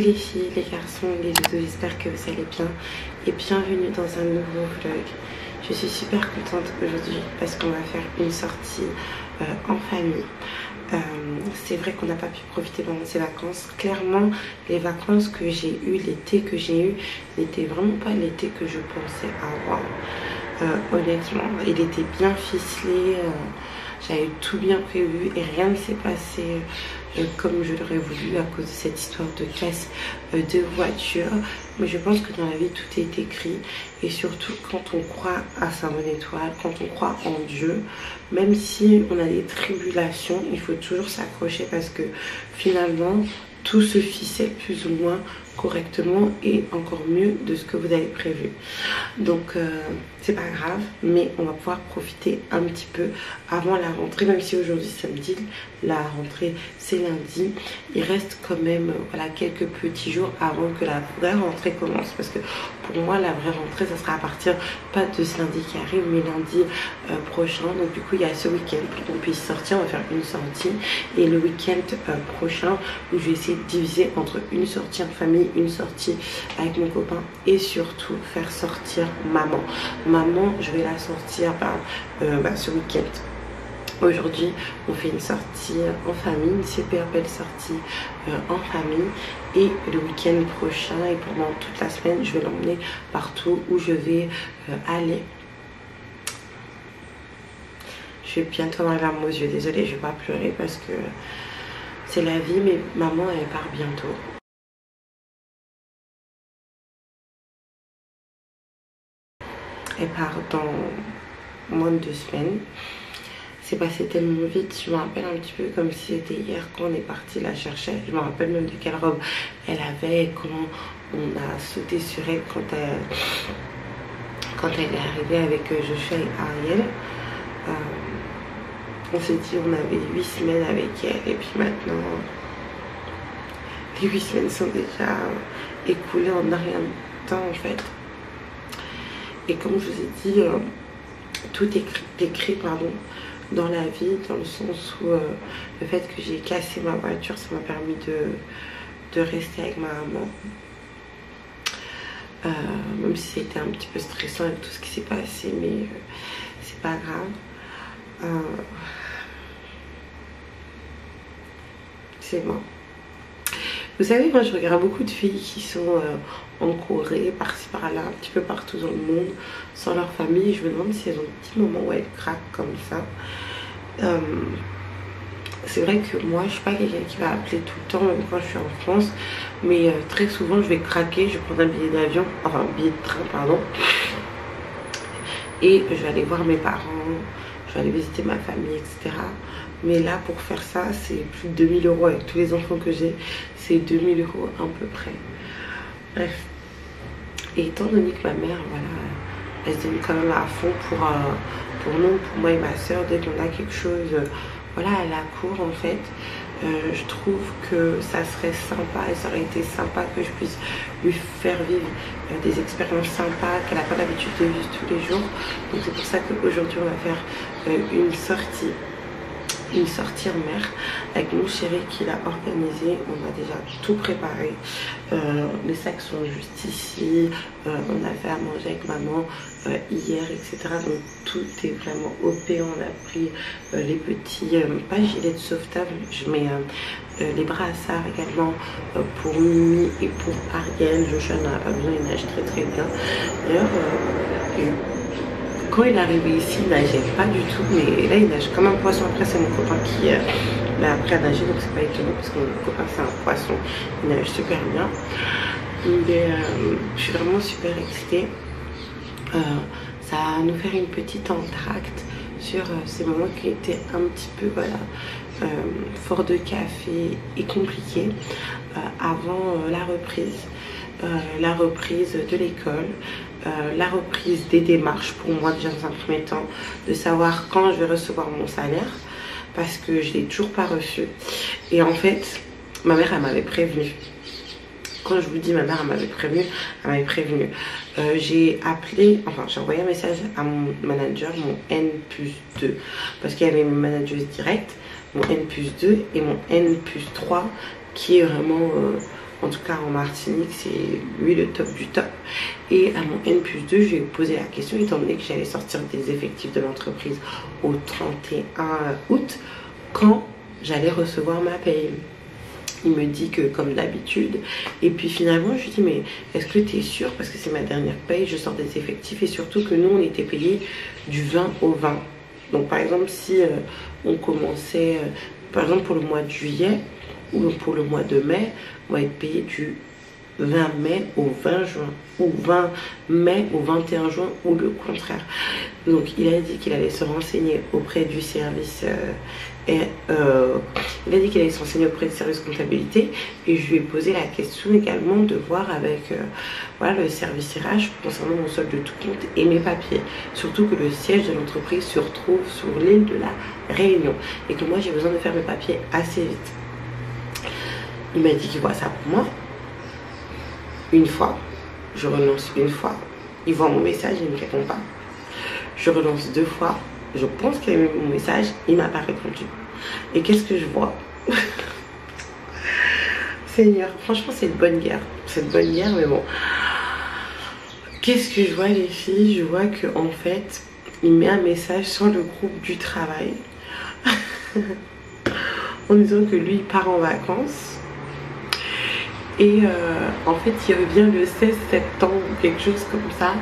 les filles, les garçons, les vidéos, j'espère que vous allez bien et bienvenue dans un nouveau vlog. Je suis super contente aujourd'hui parce qu'on va faire une sortie en famille. C'est vrai qu'on n'a pas pu profiter pendant ces vacances. Clairement, les vacances que j'ai eues, l'été que j'ai eu, n'était vraiment pas l'été que je pensais avoir. Honnêtement, il était bien ficelé. J'avais tout bien prévu et rien ne s'est passé comme je l'aurais voulu à cause de cette histoire de casse de voiture. Mais je pense que dans la vie tout est écrit, et surtout quand on croit à sa bonne étoile, quand on croit en Dieu, même si on a des tribulations, il faut toujours s'accrocher parce que finalement tout se ficelle plus ou moins correctement et encore mieux de ce que vous avez prévu. Donc c'est pas grave, mais on va pouvoir profiter un petit peu avant la rentrée, même si aujourd'hui samedi, la rentrée c'est lundi. Il reste quand même voilà, quelques petits jours avant que la vraie rentrée commence, parce que pour moi la vraie rentrée ça sera à partir pas de ce lundi qui arrive mais lundi prochain. Donc du coup il y a ce week-end pour qu'on puisse sortir, on va faire une sortie, et le week-end prochain où je vais essayer de diviser entre une sortie en famille, une sortie avec mon copain et surtout faire sortir maman. Maman, je vais la sortir ce week-end. Aujourd'hui, on fait une sortie en famille, une super belle sortie en famille, et le week-end prochain et pendant toute la semaine, je vais l'emmener partout où je vais aller. Je vais bientôt avoir les larmes aux yeux, désolée, je vais pas pleurer parce que c'est la vie, mais maman elle part bientôt. Elle part dans moins de 2 semaines. C'est passé tellement vite, je me rappelle un petit peu comme si c'était hier quand on est parti la chercher. Je me rappelle même de quelle robe elle avait et comment on a sauté sur elle quand elle est arrivée avec Joshua et Ariel. On s'est dit on avait 8 semaines avec elle, et puis maintenant les 8 semaines sont déjà écoulées en un rien de temps en fait. Et comme je vous ai dit, tout est écrit dans la vie, dans le sens où le fait que j'ai cassé ma voiture, ça m'a permis de rester avec ma maman. Même si c'était un petit peu stressant avec tout ce qui s'est passé, mais c'est pas grave. C'est bon. Vous savez, moi je regarde beaucoup de filles qui sont en Corée, par-ci par-là, un petit peu partout dans le monde, sans leur famille. Je me demande si elles ont des petits moments où elles craquent comme ça. C'est vrai que moi je suis pas quelqu'un qui va appeler tout le temps, même quand je suis en France, mais très souvent je vais craquer, je vais prendre un billet d'avion, enfin un billet de train pardon, et je vais aller voir mes parents, je vais aller visiter ma famille, etc. Mais là pour faire ça c'est plus de 2000 € avec tous les enfants que j'ai, c'est 2000 € à peu près. Bref, et étant donné que ma mère voilà, elle se donne quand même à fond pour nous, pour moi et ma soeur, dès qu'on a quelque chose voilà, à la cour en fait, je trouve que ça serait sympa, et ça aurait été sympa que je puisse lui faire vivre des expériences sympas qu'elle n'a pas l'habitude de vivre tous les jours. Donc c'est pour ça qu'aujourd'hui on va faire une sortie en mer avec mon chéri qui l'a organisé. On a déjà tout préparé, les sacs sont juste ici, on a fait à manger avec maman hier, etc. Donc tout est vraiment OP. On a pris les petits pas gilets de sauvetage, je mets les brassards également pour Mimi et pour Ariel. Joshua n'a pas besoin, il nage très très bien d'ailleurs. Quand il est arrivé ici, il nageait pas du tout, mais là il nage comme un poisson. Après c'est mon copain qui l'a appris à nager, donc c'est pas étonnant parce que mon copain c'est un poisson, il nage super bien. Mais je suis vraiment super excitée. Ça va nous faire une petite entracte sur ces moments qui étaient un petit peu voilà, fort de café et compliqués avant la reprise de l'école, la reprise des démarches pour moi déjà dans un premier temps, de savoir quand je vais recevoir mon salaire parce que je l'ai toujours pas reçu. Et en fait ma mère elle m'avait prévenu. Quand je vous dis ma mère elle m'avait prévenu, j'ai appelé, enfin j'ai envoyé un message à mon manager, mon N+2, parce qu'il y avait mes managers directs, mon N+2 et mon N+3 qui est vraiment En tout cas en Martinique, c'est lui le top du top. Et à mon N+2, je lui ai posé la question, étant donné que j'allais sortir des effectifs de l'entreprise au 31 août, quand j'allais recevoir ma paye. Il me dit que comme d'habitude. Et puis finalement, je lui dis, mais est-ce que tu es sûr? Parce que c'est ma dernière paye, je sors des effectifs. Et surtout que nous, on était payés du 20 au 20. Donc par exemple, si on commençait, par exemple pour le mois de juillet ou pour le mois de mai, on va être payé du 20 mai au 20 juin. Ou 20 mai au 21 juin ou le contraire. Donc il a dit qu'il allait se renseigner auprès du service il a dit qu'il allait se renseigner auprès du service comptabilité et je lui ai posé la question également de voir avec voilà, le service RH concernant mon solde de tout compte et mes papiers. Surtout que le siège de l'entreprise se retrouve sur l'île de la Réunion et que moi j'ai besoin de faire mes papiers assez vite. Il m'a dit qu'il voit ça pour moi. Une fois, je relance une fois, il voit mon message, il ne me répond pas. Je relance 2 fois, je pense qu'il a eu mon message, il m'a pas répondu. Et qu'est-ce que je vois? Seigneur, franchement c'est une bonne guerre. C'est une bonne guerre, mais bon. Qu'est-ce que je vois les filles? Je vois que en fait, il met un message sur le groupe du travail. En disant que lui il part en vacances. Et en fait il revient le 16 septembre, quelque chose comme ça,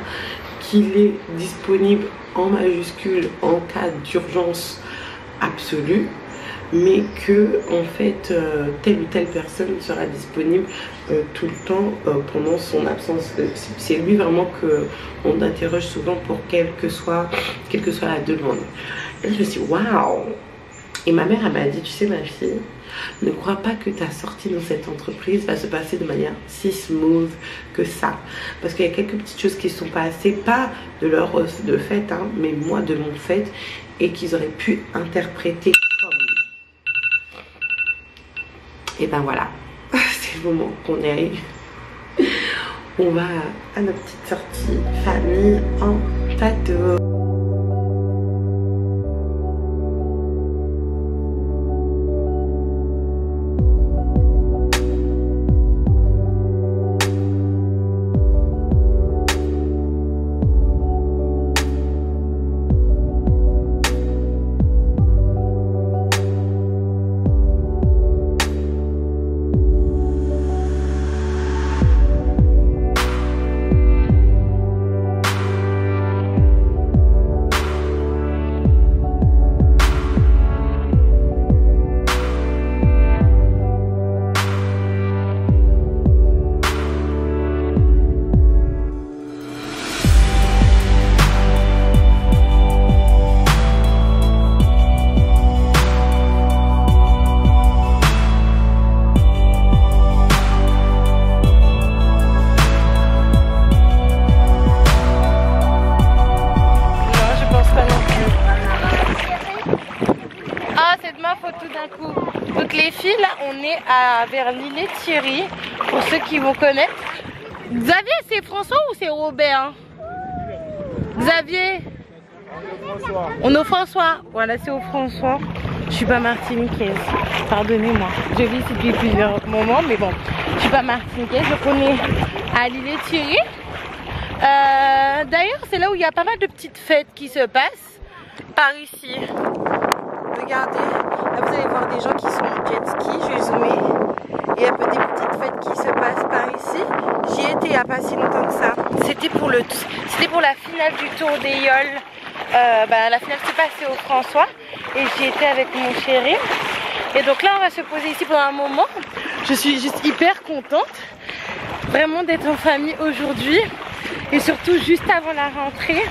qu'il est disponible en majuscule en cas d'urgence absolue, mais que en fait telle ou telle personne sera disponible tout le temps pendant son absence. C'est lui vraiment que on interroge souvent pour quelle que soit la demande. Et là, je me suis dit waouh. Et ma mère elle m'a dit, tu sais ma fille, ne crois pas que ta sortie dans cette entreprise va se passer de manière si smooth que ça. Parce qu'il y a quelques petites choses qui ne sont pas assez, pas de leur de fait, hein, mais moi de mon fait, et qu'ils auraient pu interpréter comme. Et ben voilà, c'est le moment qu'on est. On va à notre petite sortie famille en bateau. Donc les filles, là on est vers l'îlet Thierry, pour ceux qui vont connaître. Xavier, c'est François ou c'est Robert? Xavier, on est au François. Voilà, c'est au François. Je suis pas martiniquaise, pardonnez-moi. Je vis ici depuis plusieurs moments, mais bon, je suis pas martiniquaise. Donc on est à l'îlet Thierry. D'ailleurs, c'est là où il y a pas mal de petites fêtes qui se passent par ici. Regardez, là vous allez voir des gens qui sont en jet ski, je vais zoomer. Il y a un peu des petites fêtes qui se passent par ici. J'y étais il n'y a pas si longtemps que ça. C'était pour la finale du Tour des Yoles. La finale s'est passée au François et j'y étais avec mon chéri. Et donc là on va se poser ici pendant un moment. Je suis juste hyper contente vraiment d'être en famille aujourd'hui. Et surtout juste avant la rentrée.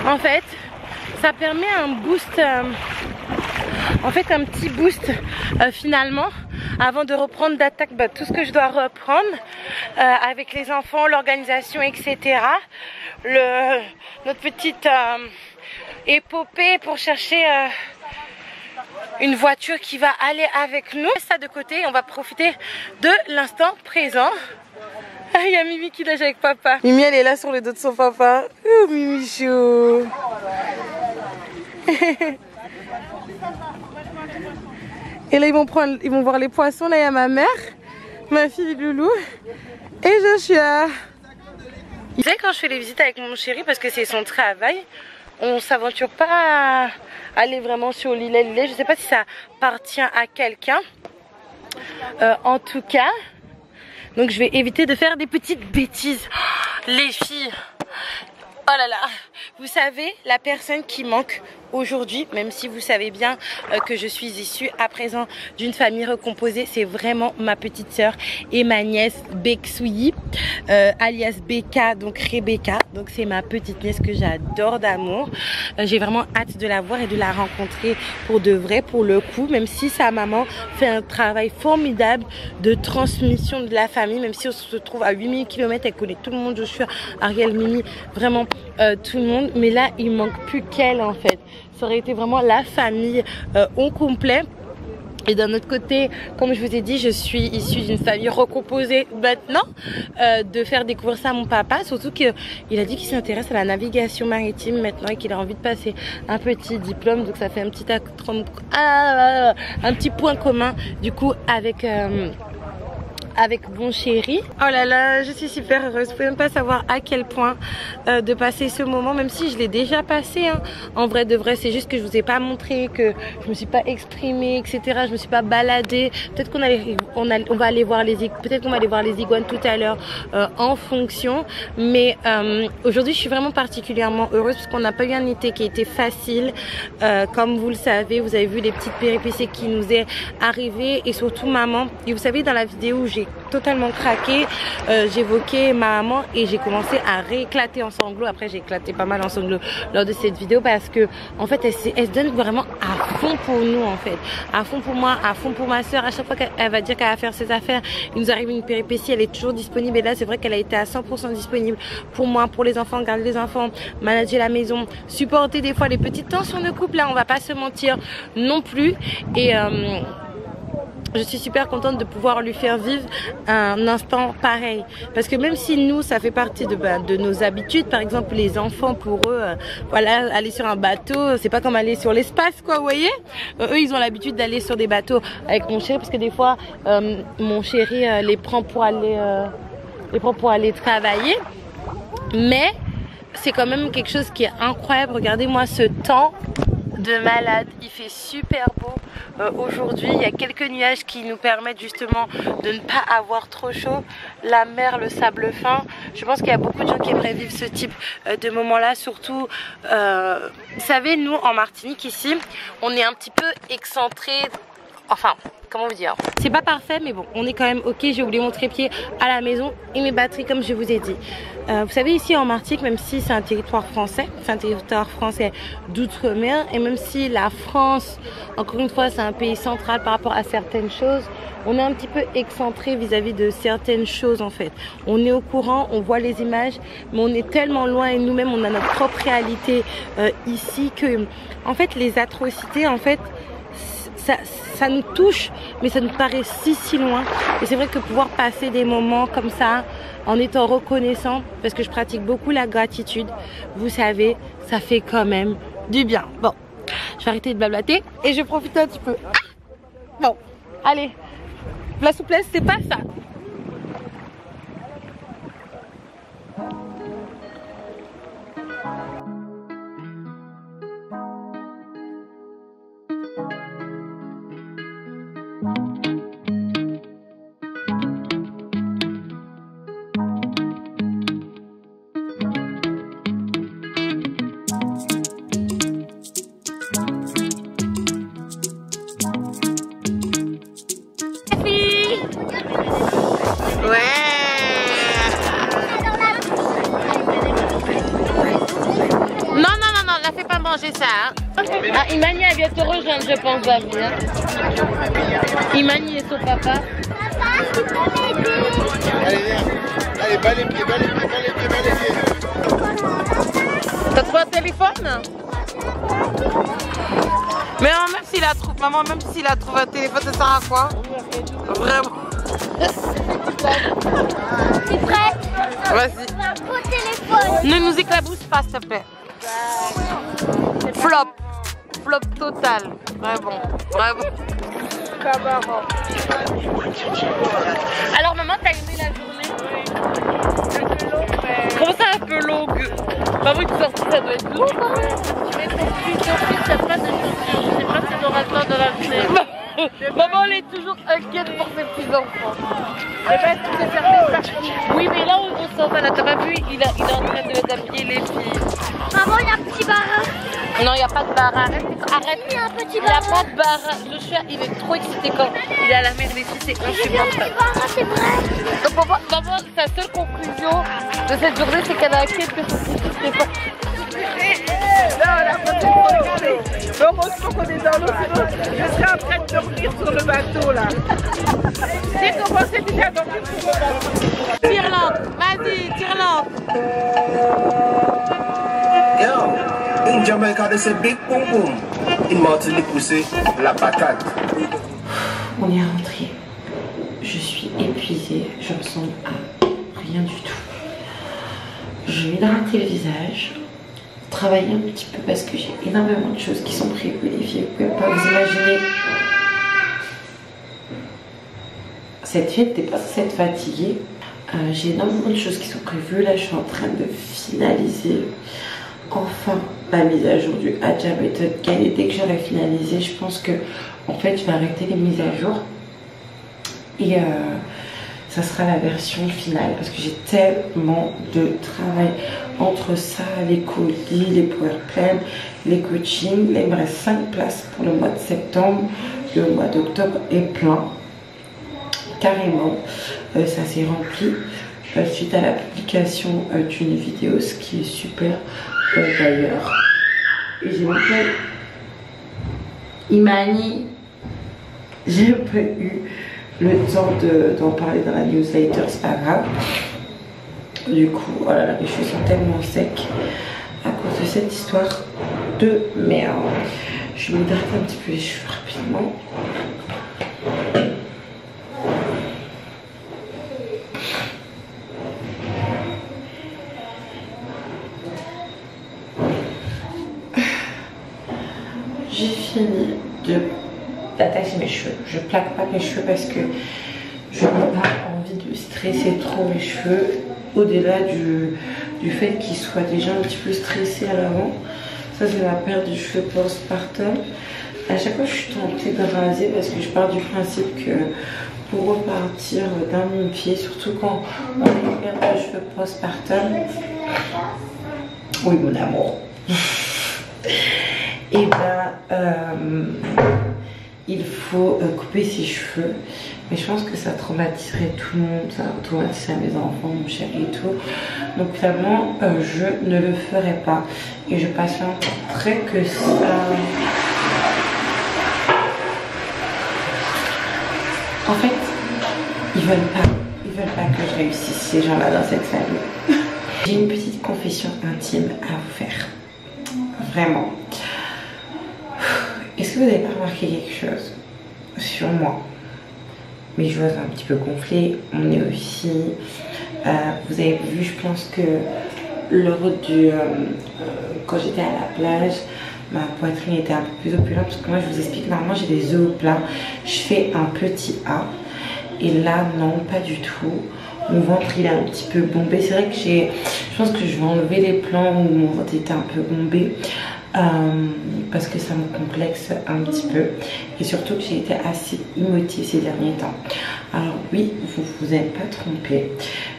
En fait, ça permet un boost... En fait un petit boost finalement avant de reprendre d'attaque tout ce que je dois reprendre avec les enfants, l'organisation, etc. Notre petite épopée pour chercher une voiture qui va aller avec nous. Ça de côté, on va profiter de l'instant présent. Il y a Mimi qui nage avec papa. Mimi elle est là sur le dos de son papa. Oh Mimi chou. Et là ils vont voir les poissons, là il y a ma mère. ma fille Loulou et Joshua. Tu sais, quand je fais les visites avec mon chéri, parce que c'est son travail, on s'aventure pas à aller vraiment sur l'île. Je sais pas si ça appartient à quelqu'un. En tout cas, donc je vais éviter de faire des petites bêtises. Oh, les filles, oh là là, vous savez, la personne qui manque aujourd'hui, même si vous savez bien que je suis issue à présent d'une famille recomposée, c'est vraiment ma petite sœur et ma nièce Beksoui, alias Beka, donc Rebecca. Donc c'est ma petite nièce que j'adore d'amour. J'ai vraiment hâte de la voir et de la rencontrer pour de vrai, pour le coup, même si sa maman fait un travail formidable de transmission de la famille, même si on se trouve à 8000 km, elle connaît tout le monde, Joshua, Ariel, Mimi, vraiment tout le monde. Mais là, il manque plus qu'elle en fait. Ça aurait été vraiment la famille au complet. Et d'un autre côté, comme je vous ai dit, je suis issue d'une famille recomposée maintenant, de faire découvrir ça à mon papa, surtout qu'il a dit qu'il s'intéresse à la navigation maritime maintenant et qu'il a envie de passer un petit diplôme, donc ça fait un petit point commun du coup avec mon chéri. Oh là là, je suis super heureuse. Vous pouvez même pas savoir à quel point de passer ce moment, même si je l'ai déjà passé hein. En vrai de vrai, c'est juste que je vous ai pas montré, que je me suis pas exprimée, etc. Je me suis pas baladée. Peut-être qu'on va aller voir peut-être qu'on va aller voir les iguanes tout à l'heure en fonction. Mais aujourd'hui, je suis vraiment particulièrement heureuse parce qu'on n'a pas eu un été qui a été facile. Comme vous le savez, vous avez vu les petites péripéties qui nous est arrivées et surtout maman. Et vous savez, dans la vidéo où j'ai totalement craqué, j'évoquais ma maman et j'ai commencé à rééclater en sanglots. Après j'ai éclaté pas mal en sanglots lors de cette vidéo parce que en fait elle se donne vraiment à fond pour nous, en fait, à fond pour moi, à fond pour ma soeur. À chaque fois qu'elle va dire qu'elle va faire ses affaires, il nous arrive une péripétie, elle est toujours disponible. Et là c'est vrai qu'elle a été à 100% disponible pour moi, pour les enfants, garder les enfants, manager la maison, supporter des fois les petites tensions de couple, là on va pas se mentir non plus. Et je suis super contente de pouvoir lui faire vivre un instant pareil. Parce que même si nous, ça fait partie de nos habitudes, par exemple les enfants, pour eux, voilà, aller sur un bateau, c'est pas comme aller sur l'espace, quoi, vous voyez. Eux, ils ont l'habitude d'aller sur des bateaux avec mon chéri, parce que des fois, mon chéri les prend pour aller travailler. Mais c'est quand même quelque chose qui est incroyable. Regardez-moi ce temps de malade, il fait super beau aujourd'hui, il y a quelques nuages qui nous permettent justement de ne pas avoir trop chaud, la mer, le sable fin. Je pense qu'il y a beaucoup de gens qui aimeraient vivre ce type de moment là, surtout vous savez, nous en Martinique ici on est un petit peu excentré, enfin comment vous dire, c'est pas parfait mais bon, on est quand même ok. J'ai oublié mon trépied à la maison et mes batteries comme je vous ai dit. Vous savez, ici en Martinique, même si c'est un territoire français, c'est un territoire français d'outre-mer, et même si la France, encore une fois, c'est un pays central par rapport à certaines choses, on est un petit peu excentré vis-à-vis de certaines choses en fait. On est au courant, on voit les images, mais on est tellement loin et nous-mêmes on a notre propre réalité ici que, en fait, les atrocités, en fait, ça nous touche, mais ça nous paraît si loin. Et c'est vrai que pouvoir passer des moments comme ça, en étant reconnaissant, parce que je pratique beaucoup la gratitude, vous savez, ça fait quand même du bien. Bon, je vais arrêter de blablater et je profite un petit peu. Ah bon, allez, la souplesse, c'est pas ça. Ça, hein. Ah, Imani elle vient te rejoindre, je pense, Babi, hein. Imani et son papa. Papa, tu peux m'aider? Allez, viens. Allez, bas les pieds, bas les pieds, bas les pieds, bas les pieds. T'as trouvé un téléphone? Mais même s'il a trouvé, maman, même s'il a trouvé un téléphone, ça sert à quoi? Vraiment. Tu es prête? Vas-y. Beau téléphone. Ne nous éclabousse pas, s'il te plaît. Flop total, vraiment. pas marrant. Alors maman, t'as aimé la journée? Comment ça un peu longue? Maman, une sortie, ça doit être long quand même. Tu mets ton fils, t'as pas de chaussures. Je sais pas si on aura le temps de la venir. Maman, elle est toujours inquiète pour ses petits-enfants. Eh ben, tout est fermé partout. Oui, mais là, on s'en va. Là, t'as pas vu, il est en train d'habiller les filles. Maman, il y a un petit barin. Non, il n'y a pas de bar. Arrête. Il y a un petit Il n'y a barin. pas de bar. Joshua, il est trop excité quand il est à la mer. Les filles, c'est insupportable. C'est vrai. Donc, maman, sa seule conclusion de cette journée, c'est qu'elle a inquiète que son fils n'est pas. Là, on a pas de regarder. Heureusement qu'on est dans l'eau, sinon je serais en train de dormir sur le bateau là. J'ai commencé déjà à dormir sur le bateau. Tire-l'encre, vas-y, tire-l'encre. Yo, in Jamaica, they say big boom boom. In Martinique, we say la patate. On est rentré. Je suis épuisée. Je ressemble à rien du tout. Je vais hydrater le visage. Travailler un petit peu parce que j'ai énormément de choses qui sont prévues, les filles. Vous pouvez pas vous imaginer. Cette fille n'était pas censée être fatiguée. J'ai énormément de choses qui sont prévues. Là, je suis en train de finaliser enfin la mise à jour du Agile Method Guide. Et dès que j'aurai finalisé, je pense que en fait, je vais arrêter les mises à jour. Et ça sera la version finale parce que j'ai tellement de travail entre ça, les colis, les powerplans, les coachings. Là, il me reste 5 places pour le mois de septembre. Le mois d'octobre est plein, carrément. Ça s'est rempli suite à la publication d'une vidéo, ce qui est super d'ailleurs. Et j'ai même pas Imani, j'ai pas eu le temps d'en parler dans la newsletter, c'est pas grave. Du coup, voilà, les cheveux sont tellement secs à cause de cette histoire de merde. Je m'hydrate un petit peu les cheveux rapidement. J'ai fini d'attacher mes cheveux. Je plaque pas mes cheveux parce que je n'ai pas envie de stresser trop mes cheveux, au-delà du fait qu'ils soient déjà un petit peu stressés à l'avant. Ça, c'est ma paire de cheveux postpartum. À chaque fois, je suis tentée de raser parce que je pars du principe que pour repartir d'un même pied, surtout quand on a une paire de cheveux postpartum. Oui, mon amour. Et ben, il faut couper ses cheveux. Mais je pense que ça traumatiserait tout le monde, ça traumatiserait mes enfants, mon chéri et tout. Donc finalement, je ne le ferai pas. Et je patienterai que ça. En fait, ils veulent pas que je réussisse, ces gens-là dans cette famille. J'ai une petite confession intime à vous faire. Vraiment. Est-ce que vous n'avez pas remarqué quelque chose sur moi? Mes joues sont un petit peu gonflées, on est aussi. Vous avez vu, je pense que lors du. Quand j'étais à la plage, ma poitrine était un peu plus opulente parce que moi je vous explique, normalement j'ai des œufs au plat, je fais un petit A et là non, pas du tout. Mon ventre il est un petit peu bombé, c'est vrai que je pense que je vais enlever les plans où mon ventre était un peu bombé parce que ça me complexe un petit peu et surtout que j'ai été assez émotive ces derniers temps. Alors oui, vous vous êtes pas trompé,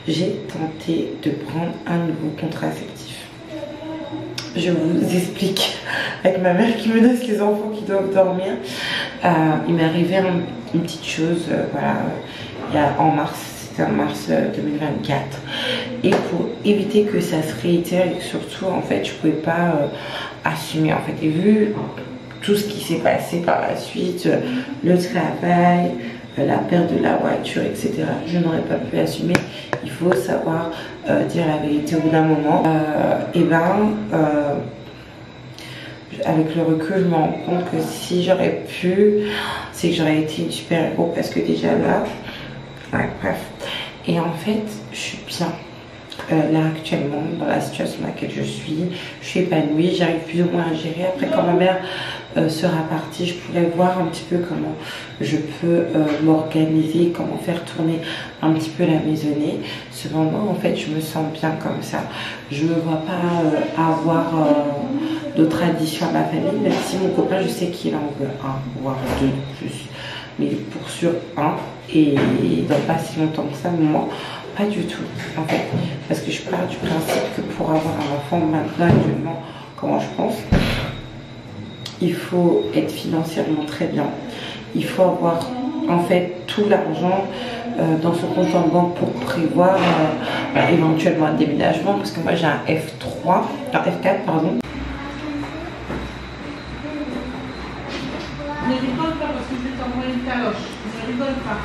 j'ai tenté de prendre un nouveau contraceptif. Je vous explique, avec ma mère qui menace les enfants qui doivent dormir. Il m'est arrivé une petite chose, voilà, en mars, c'était en mars 2024. Et pour éviter que ça se réitère et que surtout, en fait, je pouvais pas assumer, en fait. Et vu tout ce qui s'est passé par la suite, le travail, la perte de la voiture, etc., je n'aurais pas pu assumer. Il faut savoir dire la vérité au bout d'un moment. Avec le recul, je me rends compte que si j'aurais pu, c'est que j'aurais été une super héros parce que déjà là, ouais, bref. Et en fait, je suis bien. là actuellement, dans la situation dans laquelle je suis épanouie, j'arrive plus ou moins à gérer. Après, quand ma mère sera partie, je pourrais voir un petit peu comment je peux m'organiser, comment faire tourner un petit peu la maisonnée. Cependant, en fait, je me sens bien comme ça. Je ne me vois pas avoir d'autres additions à ma famille, même si mon copain, je sais qu'il en veut un, voire deux de plus. Mais pour sûr, un, et dans pas si longtemps que ça, moi, pas du tout, en fait. Parce que je pars du principe que pour avoir un enfant, maintenant, actuellement, comment je pense, il faut être financièrement très bien. Il faut avoir, en fait, tout l'argent dans son compte en banque pour prévoir éventuellement un déménagement. Parce que moi, j'ai un F4, pardon. Ne rigole pas parce que je vais t'envoyer une caloche. Ne rigole pas.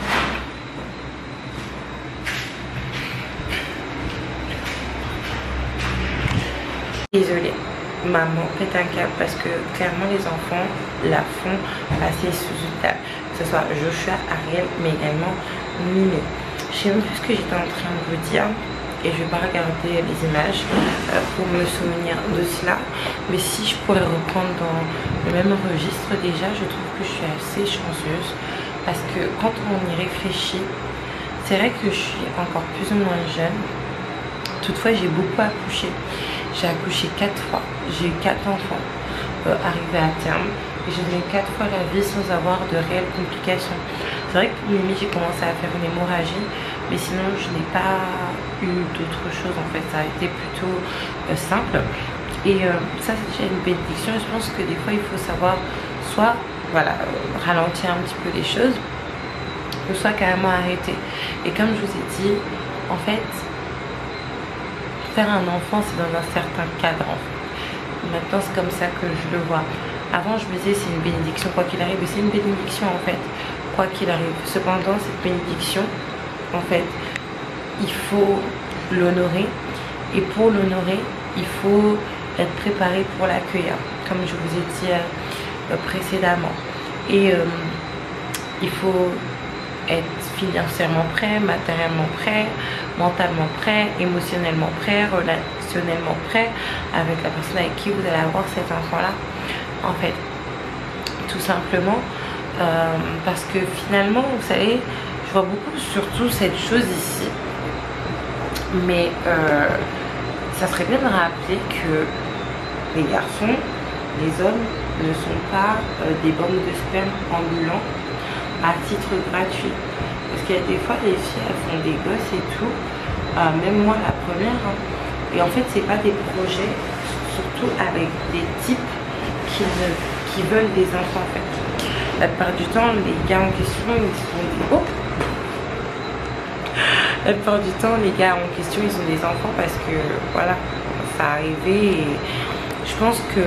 Désolée, maman pète un câble parce que clairement les enfants la font passer sous une table. Que ce soit Joshua, Ariel, mais également Miné. Je sais même plus ce que j'étais en train de vous dire. Et je vais pas regarder les images pour me souvenir de cela. Mais si je pourrais reprendre dans le même registre, déjà je trouve que je suis assez chanceuse. Parce que quand on y réfléchit, c'est vrai que je suis encore plus ou moins jeune. Toutefois, j'ai beaucoup accouché. J'ai accouché 4 fois. J'ai eu 4 enfants arrivés à terme. Et j'ai donné 4 fois la vie sans avoir de réelles complications. C'est vrai que pour Mimi, j'ai commencé à faire une hémorragie. Mais sinon, je n'ai pas eu d'autres choses. En fait, ça a été plutôt simple. Et ça, c'est déjà une bénédiction. Et je pense que des fois, il faut savoir soit voilà, ralentir un petit peu les choses, ou soit carrément arrêter. Et comme je vous ai dit, en fait, faire un enfant, c'est dans un certain cadre. Maintenant, c'est comme ça que je le vois. Avant, je me disais, c'est une bénédiction, quoi qu'il arrive. Et c'est une bénédiction, en fait, quoi qu'il arrive. Cependant, cette bénédiction, en fait, il faut l'honorer. Et pour l'honorer, il faut être préparé pour l'accueillir, comme je vous ai dit précédemment. Et il faut être financièrement prêt, matériellement prêt, mentalement prêt, émotionnellement prêt, relationnellement prêt avec la personne avec qui vous allez avoir cet enfant-là. En fait, tout simplement, parce que finalement, vous savez, je vois beaucoup surtout cette chose ici, mais ça serait bien de rappeler que les garçons, les hommes ne sont pas des banques de sperme ambulants à titre gratuit. Parce qu'il y a des fois, les filles, elles font des gosses et tout, même moi la première, hein. Et en fait, c'est pas des projets, surtout avec des types qui veulent des enfants, en fait. La plupart du temps, les gars en question, ils sont des... Oh, la plupart du temps, les gars en question, ils ont des enfants parce que, voilà, ça arrivait et je pense que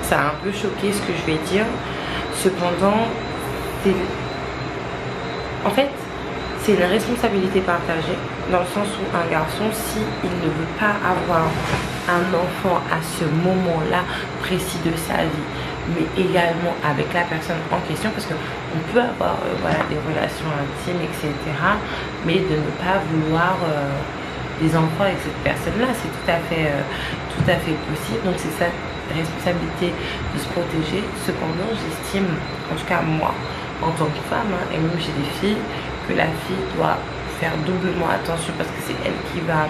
ça a un peu choqué ce que je vais dire. Cependant, en fait, c'est une responsabilité partagée dans le sens où un garçon, s'il ne veut pas avoir un enfant à ce moment-là précis de sa vie, mais également avec la personne en question, parce qu'on peut avoir voilà, des relations intimes, etc., mais de ne pas vouloir des enfants avec cette personne-là, c'est tout à fait possible. Donc c'est sa responsabilité de se protéger. Cependant, j'estime, en tout cas moi, en tant que femme, hein, et même j'ai des filles, que la fille doit faire doublement attention parce que c'est elle qui va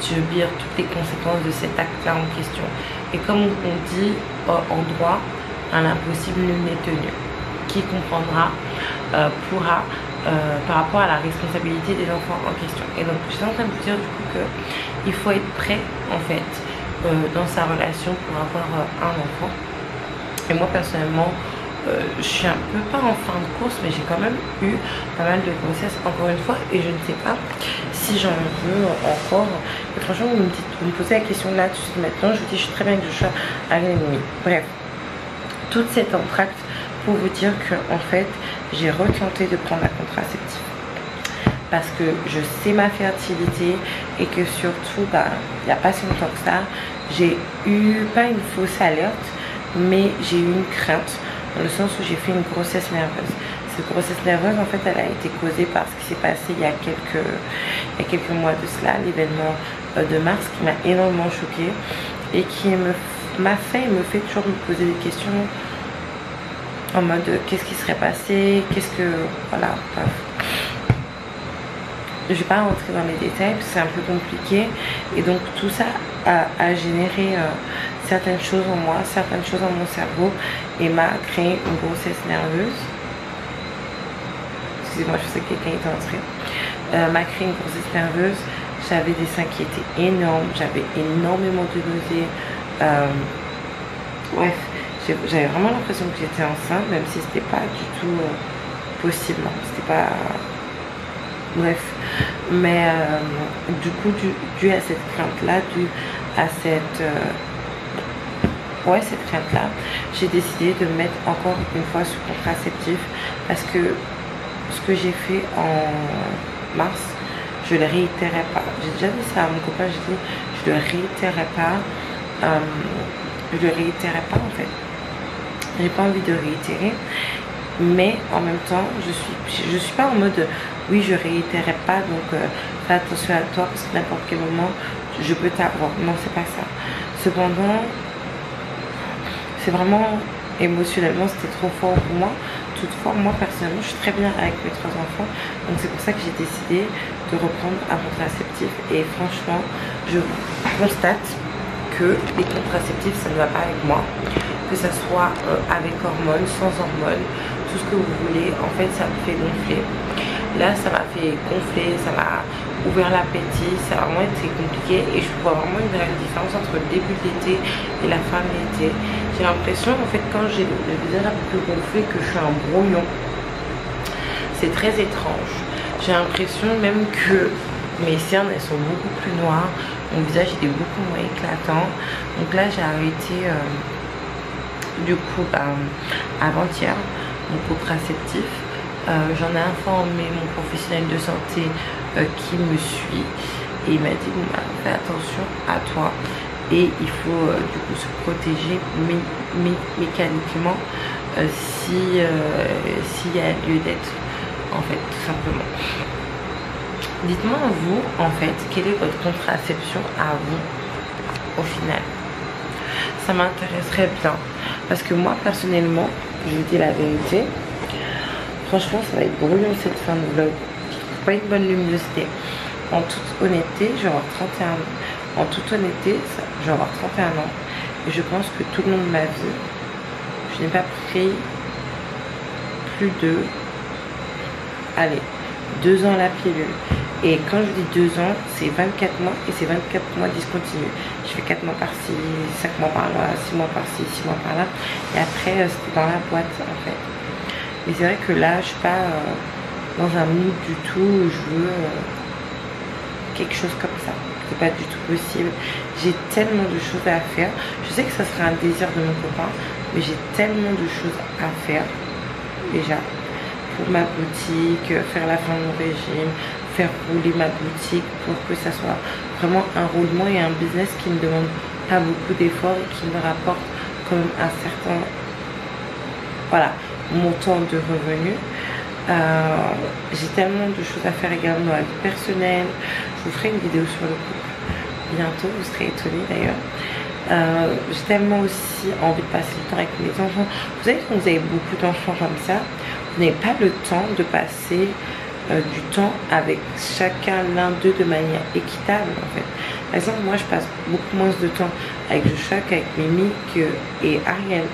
subir toutes les conséquences de cet acte-là en question. Et comme on dit en droit, un impossible nul n'est tenu. Qui comprendra pourra par rapport à la responsabilité des enfants en question. Et donc je suis en train de vous dire du coup qu'il faut être prêt en fait dans sa relation pour avoir un enfant. Et moi personnellement, je suis un peu pas en fin de course, mais j'ai quand même eu pas mal de grossesses encore une fois, et je ne sais pas si j'en veux encore. Et franchement, vous me posez la question là tout de suite maintenant, je vous dis je suis très bien que je sois à l'ennemi. Bref, toute cette entracte pour vous dire que en fait j'ai retenté de prendre la contraceptive parce que je sais ma fertilité et que surtout il n'y a pas si longtemps que ça j'ai eu pas une fausse alerte, mais j'ai eu une crainte dans le sens où j'ai fait une grossesse nerveuse. Cette grossesse nerveuse, en fait, elle a été causée par ce qui s'est passé il y a quelques mois de cela, l'événement de mars qui m'a énormément choquée et qui m'a fait et me fait toujours me poser des questions en mode qu'est-ce qui serait passé, voilà, bref. Je vais pas rentrer dans les détails parce que c'est un peu compliqué et donc tout ça a généré certaines choses en moi, certaines choses dans mon cerveau et m'a créé une grossesse nerveuse. Excusez-moi, je sais que quelqu'un est entré. M'a créé une grossesse nerveuse. J'avais des seins qui étaient énormes, j'avais énormément de nausées. Bref, j'avais vraiment l'impression que j'étais enceinte, même si c'était pas du tout possible. C'était pas. Bref, mais du coup, dû à cette crainte-là, dû à cette crainte-là, j'ai décidé de me mettre encore une fois sous contraceptif parce que ce que j'ai fait en mars, je le réitérais pas. J'ai déjà dit ça à mon copain, j'ai dit je le réitérais pas. Je le réitérais pas en fait. J'ai pas envie de réitérer, mais en même temps, je suis pas en mode oui je réitérais pas donc fais attention à toi parce que n'importe quel moment je peux t'avoir. Non, c'est pas ça. Cependant, c'est vraiment émotionnellement c'était trop fort pour moi. Toutefois, moi personnellement, je suis très bien avec mes 3 enfants, donc c'est pour ça que j'ai décidé de reprendre un contraceptif. Et franchement, je constate que les contraceptifs, ça ne va pas avec moi, que ça soit avec hormones, sans hormones, tout ce que vous voulez. En fait, ça me fait gonfler. Là, ça m'a fait gonfler, ça m'a ouvert l'appétit, ça a vraiment été compliqué et je vois vraiment une réelle différence entre le début de l'été et la fin de l'été. J'ai l'impression en fait quand j'ai le visage un peu plus gonflé que je suis un brouillon. C'est très étrange. J'ai l'impression même que mes cernes elles sont beaucoup plus noires, mon visage il est beaucoup moins éclatant. Donc là j'ai arrêté du coup avant-hier mon contraceptif. J'en ai informé mon professionnel de santé qui me suit et il m'a dit bon, fais attention à toi et il faut du coup se protéger mécaniquement s'il y a lieu d'être en fait tout simplement. Dites-moi vous en fait quelle est votre contraception à vous au final. Ça m'intéresserait bien parce que moi personnellement je vous dis la vérité. Franchement, ça va être brouillon cette fin de vlog. Je trouve pas une bonne luminosité. En toute honnêteté, je vais avoir 31 ans. En toute honnêteté, je vais avoir 31 ans. Et je pense que tout le long de ma vie, je n'ai pas pris plus de... Allez, 2 ans la pilule. Et quand je dis 2 ans, c'est 24 mois et c'est 24 mois discontinus. Je fais 4 mois par-ci, 5 mois par-là, 6 mois par-ci, 6 mois par-là. Et après, c'était dans la boîte en fait. Mais c'est vrai que là, je suis pas dans un mood du tout où je veux quelque chose comme ça. C'est pas du tout possible. J'ai tellement de choses à faire. Je sais que ça sera un désir de mon copain, mais j'ai tellement de choses à faire déjà. Pour ma boutique, faire la fin de mon régime, faire rouler ma boutique pour que ça soit vraiment un roulement et un business qui ne demande pas beaucoup d'efforts et qui me rapporte quand même un certain... Voilà. Montant de revenus. J'ai tellement de choses à faire également dans la vie personnelle. Je vous ferai une vidéo sur le couple bientôt, vous serez étonnés d'ailleurs. J'ai tellement aussi envie de passer du temps avec mes enfants. Vous savez, quand vous avez beaucoup d'enfants comme ça, vous n'avez pas le temps de passer du temps avec chacun l'un d'eux de manière équitable en fait. Par exemple, moi je passe beaucoup moins de temps avec Joshua qu'avec Mimi et Ariel.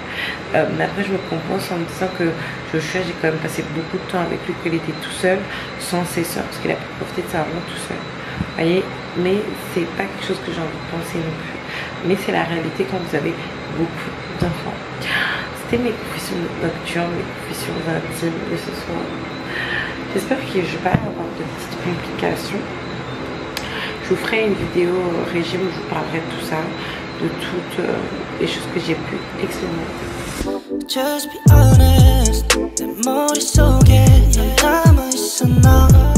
Mais après je me compense en me disant que Joshua, j'ai quand même passé beaucoup de temps avec lui qu'il était tout seul, sans ses soeurs, parce qu'il a pu profiter de sa maman tout seul. Vous voyez, mais c'est pas quelque chose que j'ai envie de penser non plus. Mais c'est la réalité quand vous avez beaucoup d'enfants. C'était mes confessions nocturnes, mes confessions intimes de ce soir. J'espère que je vais pas avoir de petites complications. Je vous ferai une vidéo régime où je vous parlerai de tout ça, de toutes les choses que j'ai pu expérimenter. Just be honest, 내 머릿속에 넌 남아있어 나